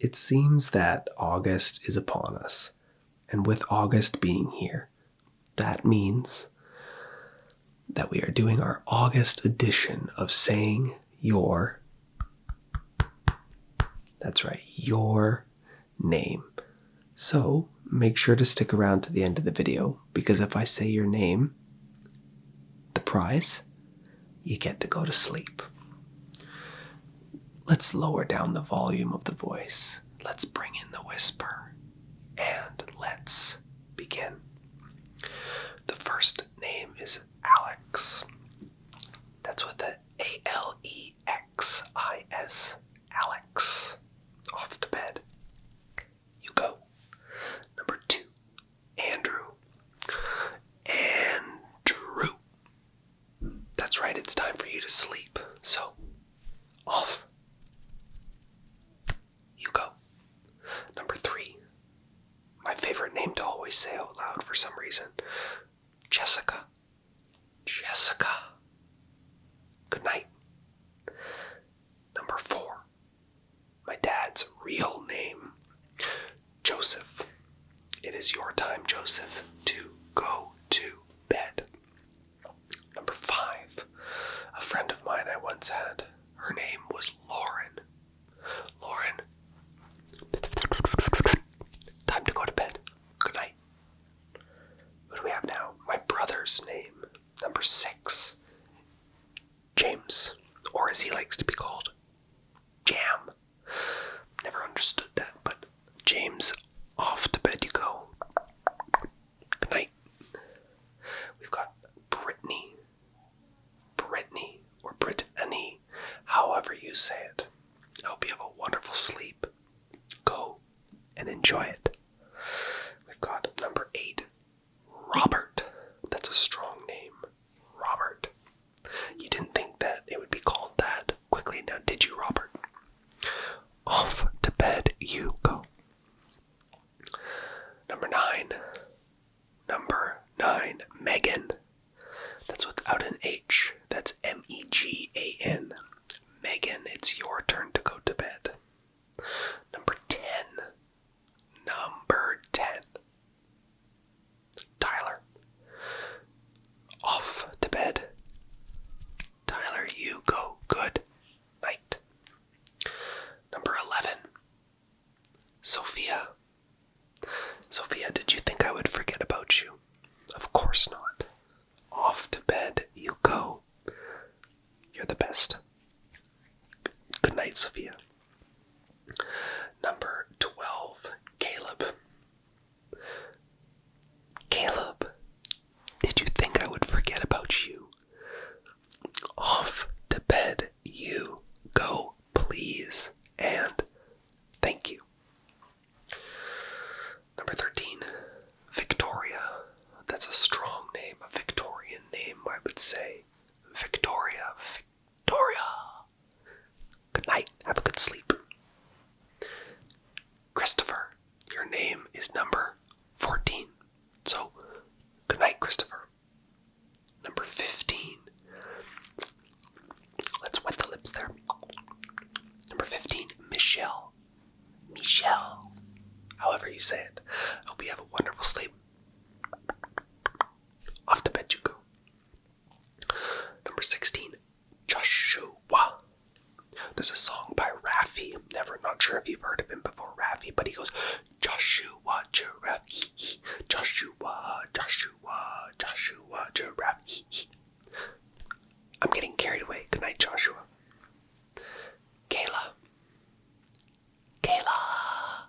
It seems that August is upon us, and with August being here, that means that we are doing our August edition of saying your, that's right, your name. So make sure to stick around to the end of the video, because if I say your name, the prize, you get to go to sleep. Let's lower down the volume of the voice. Let's bring in the whisper. And let's begin. The first name is Alex. That's with the Alexis. Alex. Off to bed. You go. Number 2, Andrew. Andrew. That's right, it's time for you to sleep. So, off. You go. Number 3, my favorite name to always say out loud for some reason, Jessica. Jessica. Good night. Number 4, my dad's real name, Joseph. It is your time, Joseph, to go to bed. Number 5, a friend of mine I once had, her name was Lauren. Lauren. Time to go to bed. Good night. Who do we have now? My brother's name. Number 6, James. Or as he likes to be called, Jam. Never understood that, but James, off to bed you go. Good night. We've got Brittany. Brittany, or Brittany, however you say it. I hope you have a wonderful sleep. Go and enjoy it. We've got number 8, Robert. That's a strong name. Robert. You didn't think that it would be called that quickly, now did you, Robert? Off to bed you go. Number 9. Number 9, Megan. That's without an H. That's Megan. Megan, it's your turn to go to bed. Number 10. Number 10. Tyler. Off to bed. Tyler, you go. Good night. Number 11. Sophia. Sophia, did you think I would forget about you? Of course not. Off to bed you go. You're the best. Good night, Sophia. Number 12, Caleb. Caleb, did you think I would forget about you? Off to bed you go, please, and thank you. Number 13, Victoria. That's a strong name, a Victorian name, I would say. Victoria. Victoria. Good night. Have a good sleep. Christopher. Your name is number 14. So, good night, Christopher. Number 15. Let's wet the lips there. Number 15, Michelle. Michelle. However you say it. I hope you have a wonderful sleep. Off to bed you go. Number 16, Joshua. There's a song by Raffi. Not sure if you've heard of him before, Raffi, but he goes, Joshua Giraffe, Joshua, Joshua, Joshua Giraffe. I'm getting carried away. Good night, Joshua. Kayla. Kayla.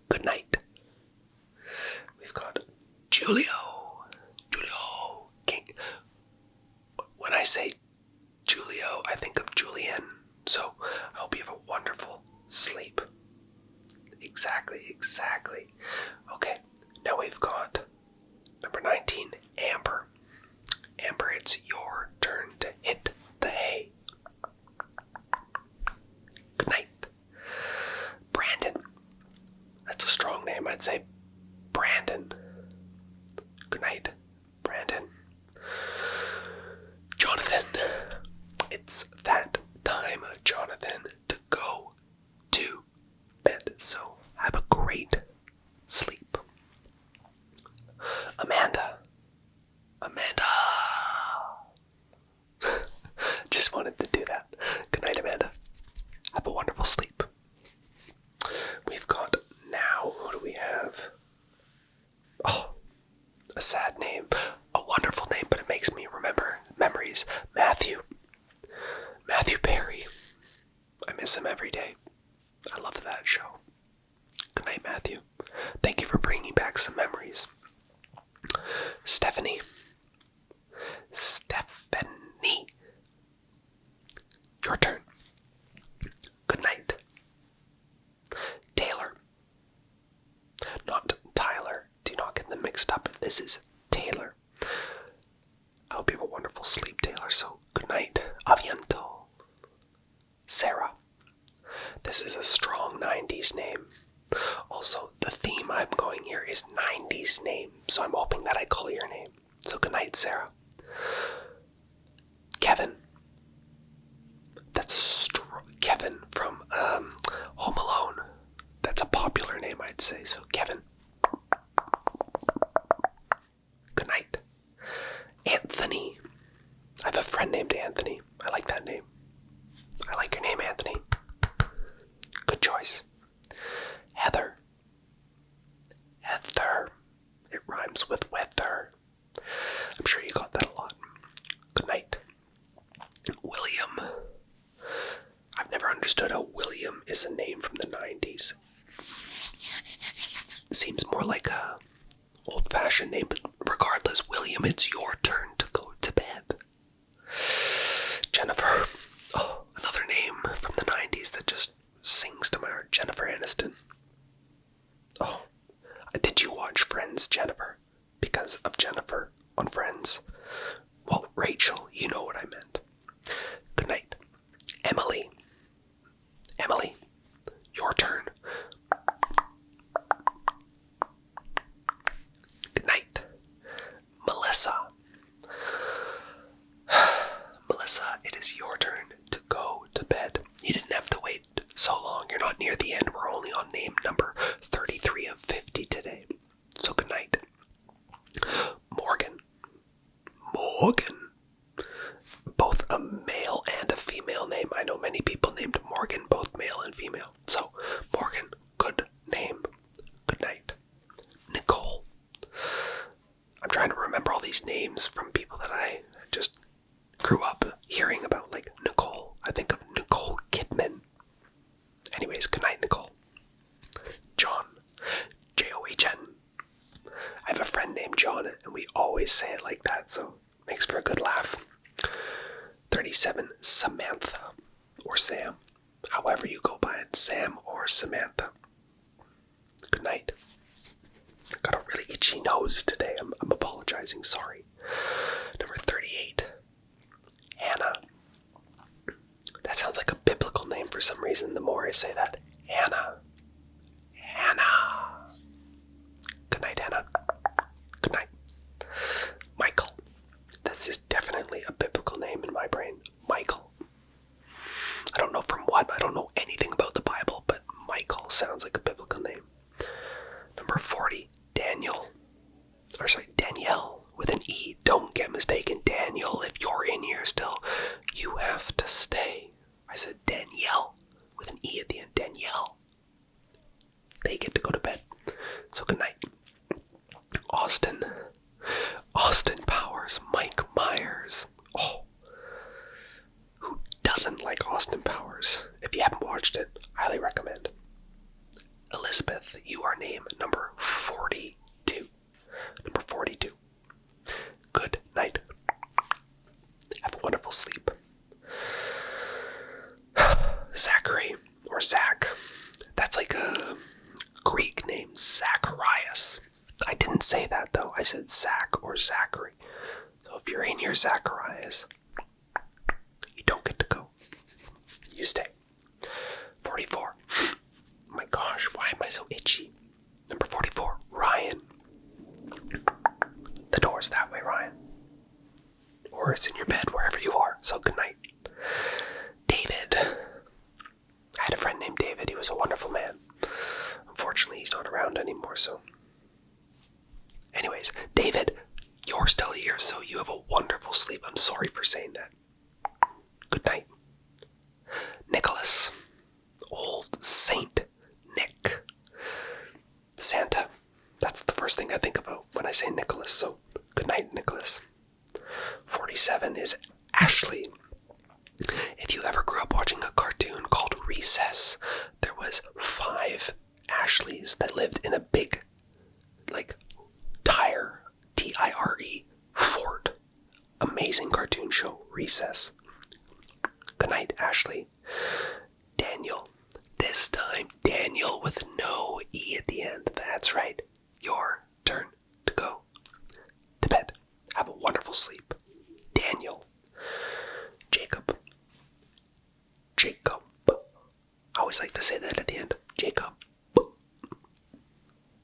Good night. We've got Julio. Julio King. When I say Julio, I think of Julian. So I hope you have a wonderful sleep. Exactly. Okay, now we've got number 19, Amber. Amber, it's your turn to hit the hay. Good night. Brandon. That's a strong name, I'd say. Brandon. Good night, Brandon. Jonathan. It's that time, Jonathan, to go to So have a great sleep. Amanda. Just wanted to do that. Good night, Amanda. Have a wonderful sleep. We've got now, who do we have? Oh, a sad name. A wonderful name, but it makes me remember memories. Matthew Perry. I miss him every day. I love that show. Good night, Matthew. Thank you for bringing back some memories. Stephanie. Your turn. Good night. Taylor. Not Tyler. Do not get them mixed up. This is Taylor. I hope you have a wonderful sleep, Taylor. So, good night. Aviento. Sarah. This is a strong 90s name. Also, the theme I'm going here is 90s name, so I'm hoping that I call your name. So good night, Sarah. Kevin. That's a Kevin from Home Alone. That's a popular name, I'd say. So Kevin. Good night. Anthony. I have a friend named Anthony. I like that name. I like your name, Anthony. Good choice. Heather. It rhymes with weather. I'm sure you got that a lot. Good night. William. I've never understood how William is a name from the 90s. It seems more like a old-fashioned name, but regardless, William, it's your turn to go to bed. Jennifer. Oh, another name from the 90s that just sings to my heart. Jennifer Aniston. Oh, did you watch Friends, Jennifer? Because of Jennifer on Friends. Well, Rachel, you know what I meant. Good night. Emily. Your turn. Good night. Melissa, it is your turn to go to bed. You didn't have to wait so long. You're not near the end. We're only on name number 33 of 50 today. So good night. Morgan. Both a male and a female name. I know many people named Morgan, both male and female. So, Morgan, good name. Good night. Nicole. I'm trying to remember all these names from people that I just grew up hearing about, like Nicole. I think of Nicole Kidman. Anyways, good night, Nicole. John. John. I have a friend named John, and we always say it like that, so it makes for a good laugh. 37, Samantha, or Sam. However you go by it, Sam or Samantha. Good night. I've got a really itchy nose today. I'm apologizing, sorry. Number 38, Hannah. That sounds like a biblical name for some reason. The more I say that, Hannah. Good night, Hannah. Good night. Michael. This is definitely a biblical name in my brain. Michael. I don't know from what. I don't know anything about the Bible, but Michael sounds like a biblical name. Number 40, Danielle with an E. Don't get mistaken, Daniel. If you're in here still, you have to stay. I said Danielle with an E at the end. Danielle. They get to go to bed. So good night. Austin Powers, Mike Myers. Oh, who doesn't like Austin Powers? If you haven't watched it, highly recommend. Elizabeth, you are name number 42. Number 42. Good night. Have a wonderful sleep. Zachary, or Zach. That's like a Greek name, Zacharias. I didn't say that though. I said Zach or Zachary. So if you're in here, Zacharias, you don't get to go. You stay. 44. Oh my gosh, why am I so itchy? Number 44, Ryan. The door's that way, Ryan. Or it's in your bed, wherever you are. So good night. David. I had a friend named David. He was a wonderful man. he's not around anymore, so. Anyways, David, you're still here, so you have a wonderful sleep. I'm sorry for saying that. Good night. Nicholas. Old Saint Nick. Santa. That's the first thing I think about when I say Nicholas, so good night, Nicholas. 47 is Ashley. If you ever grew up watching a cartoon called Recess, there was 5 Ashleys that lived in a big, tire, Tire, fort. Amazing cartoon show, Recess. Good night, Ashley. Daniel. This time, Daniel with no E at the end. That's right. Your turn to go to bed. Have a wonderful sleep. Daniel. Jacob. Jacob. I always like to say that at the end. Jacob.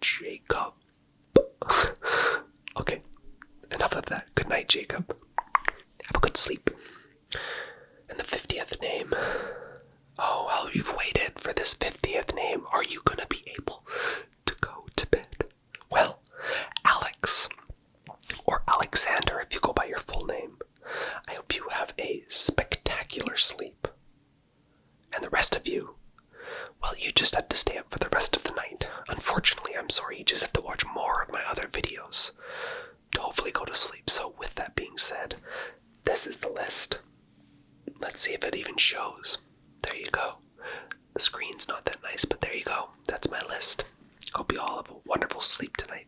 Jacob. Okay, enough of that. Good night, Jacob. Have a good sleep. And the 50th name. Oh, well, you've waited for this 50th name. Are you gonna be able to go to bed? Well, Alex, or Alexander if you go by your full name, I hope you have a spectacular sleep. And the rest of you, well, you just have to stay up for the rest of the night. Unfortunately, I'm sorry, you just have to watch more of my other videos to hopefully go to sleep. So with that being said, this is the list. Let's see if it even shows. There you go. The screen's not that nice, but there you go. That's my list. Hope you all have a wonderful sleep tonight.